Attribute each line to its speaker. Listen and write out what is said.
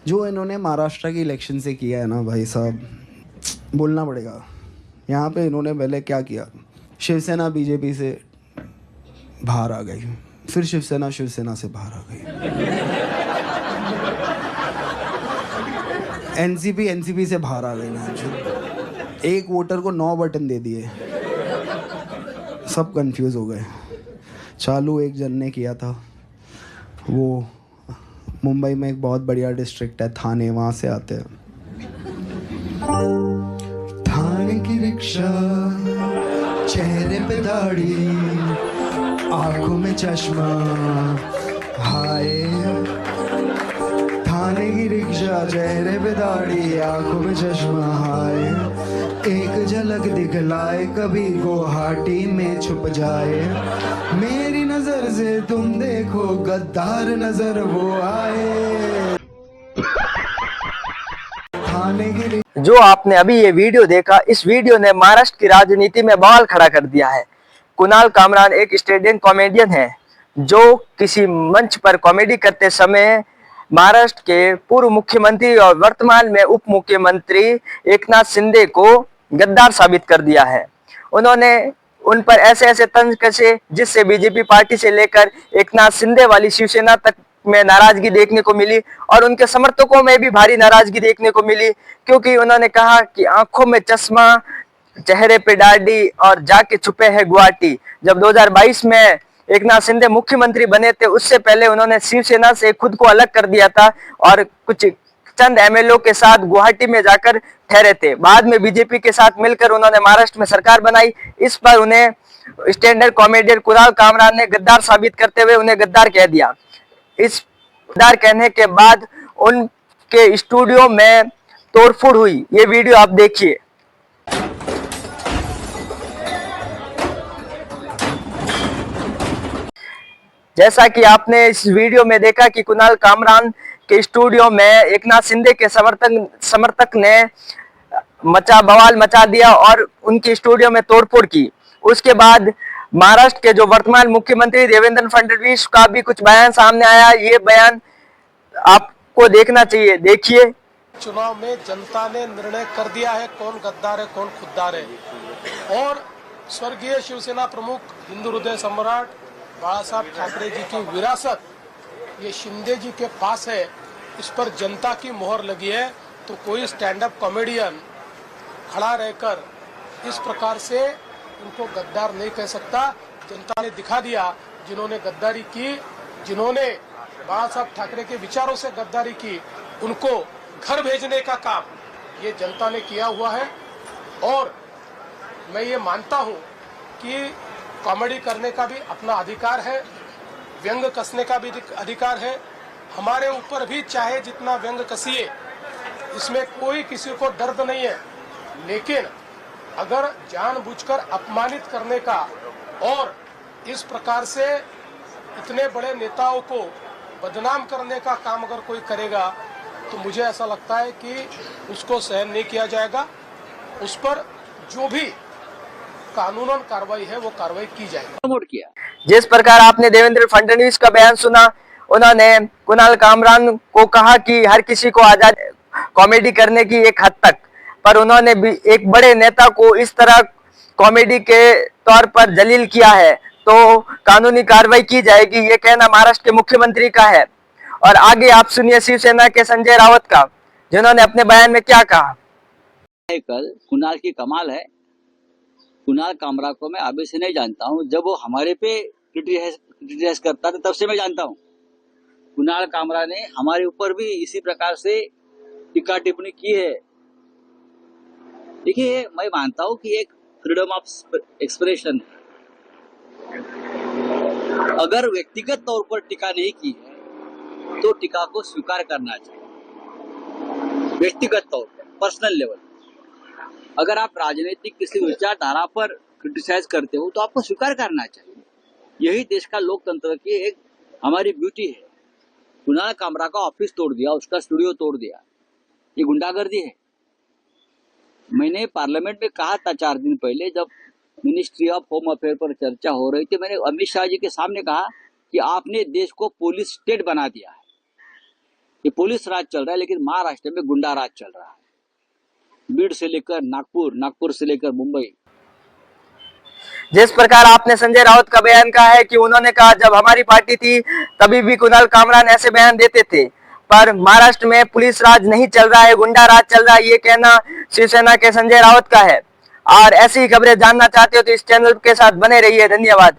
Speaker 1: जो इन्होंने महाराष्ट्र की इलेक्शन से किया है ना भाई साहब, बोलना पड़ेगा। यहाँ पे इन्होंने पहले क्या किया, शिवसेना बीजेपी से बाहर आ गई, फिर शिवसेना से बाहर आ गई, एनसीपी से बाहर आ गई ना। एक वोटर को 9 बटन दे दिए, सब कंफ्यूज हो गए। चालू एक जन ने किया था, वो मुंबई में एक बहुत बढ़िया डिस्ट्रिक्ट है थाने, वहाँ से आते हैं। थाने की रिक्शा, चेहरे पे दाढ़ी, आंखों में चश्मा, हाय। थाने की रिक्शा, चेहरे पे दाढ़ी, आंखों में चश्मा, हाय। एक झलक दिखलाए कभी गुवाहाटी में छुप जाए, मेरी नजर से तुम देखो गद्दार नजर वो आए। थाने की
Speaker 2: जो आपने अभी ये वीडियो देखा, इस वीडियो ने महाराष्ट्र की राजनीति में बवाल खड़ा कर दिया है। कुणाल कामरान एक स्टैंड कॉमेडियन है जो किसी मंच पर कॉमेडी करते समय महाराष्ट्र के पूर्व मुख्यमंत्री और वर्तमान में उप मुख्यमंत्री एकनाथ शिंदे को गद्दार साबित कर दिया है। उन्होंने उन पर ऐसे ऐसे तंज कसे जिससे बीजेपी पार्टी से लेकर एकनाथ शिंदे वाली शिवसेना तक में नाराजगी देखने को मिली और उनके समर्थकों में भी भारी नाराजगी देखने को मिली, क्योंकि उन्होंने कहा कि आंखों में चश्मा, चेहरे पे दाढ़ी और जाके छुपे हैं गुवाहाटी। जब 2022 में एकनाथ शिंदे मुख्यमंत्री बने थे, उससे पहले उन्होंने शिवसेना से खुद को अलग कर दिया था और कुछ चंद एमएलओ के साथ गुवाहाटी में जाकर ठहरे थे। बाद में बीजेपी के साथ मिलकर उन्होंने महाराष्ट्र में सरकार बनाई। इस पर उन्हें स्टैंडर्ड कॉमेडियन कुणाल कामरान ने गद्दार साबित करते हुए उन्हें गद्दार कह दिया। इस गद्दार कहने के बाद उनके स्टूडियो में तोड़फोड़ हुई। ये वीडियो आप देखिए। जैसा कि आपने इस वीडियो में देखा कि कुणाल कामरान के स्टूडियो में एकनाथ शिंदे के समर्थक ने बवाल मचा दिया और उनकी स्टूडियो में तोड़फोड़ की। उसके बाद महाराष्ट्र के जो वर्तमान मुख्यमंत्री देवेंद्र फडणवीस का भी कुछ बयान सामने आया। ये बयान आपको देखना चाहिए, देखिए।
Speaker 3: चुनाव में जनता ने निर्णय कर दिया है कौन गद्दार है कौन खुद्दार है, और स्वर्गीय शिवसेना प्रमुख, हिंदू हृदय सम्राट बाला साहब ठाकरे जी की विरासत ये शिंदे जी के पास है, इस पर जनता की मोहर लगी है। तो कोई स्टैंड अप कॉमेडियन खड़ा रहकर इस प्रकार से उनको गद्दार नहीं कह सकता। जनता ने दिखा दिया, जिन्होंने गद्दारी की, जिन्होंने बाला साहब ठाकरे के विचारों से गद्दारी की, उनको घर भेजने का काम ये जनता ने किया हुआ है। और मैं ये मानता हूँ कि कॉमेडी करने का भी अपना अधिकार है, व्यंग कसने का भी अधिकार है। हमारे ऊपर भी चाहे जितना व्यंग कसिए, इसमें कोई किसी को दर्द नहीं है, लेकिन अगर जानबूझकर अपमानित करने का और इस प्रकार से इतने बड़े नेताओं को बदनाम करने का काम अगर कोई करेगा तो मुझे ऐसा लगता है कि उसको सहन नहीं किया जाएगा। उस पर जो भी कानूनन कार्रवाई है वो कार्रवाई की जाएगी।
Speaker 2: जिस प्रकार आपने देवेंद्र फडणवीस का बयान सुना, उन्होंने कुणाल कामरान को कहा कि हर किसी को आजाद कॉमेडी करने की एक हद तक, पर उन्होंने भी एक बड़े नेता को इस तरह कॉमेडी के तौर पर जलील किया है तो कानूनी कार्रवाई की जाएगी, ये कहना महाराष्ट्र के मुख्यमंत्री का है। और आगे आप सुनिए शिवसेना के संजय राउत का, जिन्होंने अपने बयान में क्या कहा।
Speaker 4: कल कुणाल की कमाल है। कुणाल कामरा को मैं अभी से नहीं जानता हूँ, जब वो हमारे पे क्रिटिसाइज करता था तब से मैं जानता हूँ। कुणाल कामरा ने हमारे ऊपर भी इसी प्रकार से टीका टिप्पणी की है। देखिए, मैं मानता हूँ कि एक फ्रीडम ऑफ एक्सप्रेशन है। अगर व्यक्तिगत तौर पर टीका नहीं की है तो टीका को स्वीकार करना चाहिए। व्यक्तिगत तौर पर, पर्सनल लेवल, अगर आप राजनीतिक किसी विचारधारा पर क्रिटिसाइज करते हो तो आपको स्वीकार करना चाहिए। यही देश का लोकतंत्र की एक हमारी ब्यूटी है। कुणाल कामरा का ऑफिस तोड़ दिया, उसका स्टूडियो तोड़ दिया, ये गुंडागर्दी है। मैंने पार्लियामेंट में कहा था 4 दिन पहले, जब मिनिस्ट्री ऑफ होम अफेयर पर चर्चा हो रही थी, मैंने अमित शाह जी के सामने कहा कि आपने देश को पुलिस स्टेट बना दिया है। कि पुलिस राज चल रहा है, लेकिन महाराष्ट्र में गुंडा राज चल रहा है। बीड से लेकर नागपुर, नागपुर से लेकर मुंबई।
Speaker 2: जिस प्रकार आपने संजय राउत का बयान कहा है कि उन्होंने कहा जब हमारी पार्टी थी तभी भी कुणाल कामरान ऐसे बयान देते थे, पर महाराष्ट्र में पुलिस राज नहीं चल रहा है, गुंडा राज चल रहा है, ये कहना शिवसेना के संजय राउत का है। और ऐसी खबरें जानना चाहते हो तो इस चैनल के साथ बने रहिए। धन्यवाद।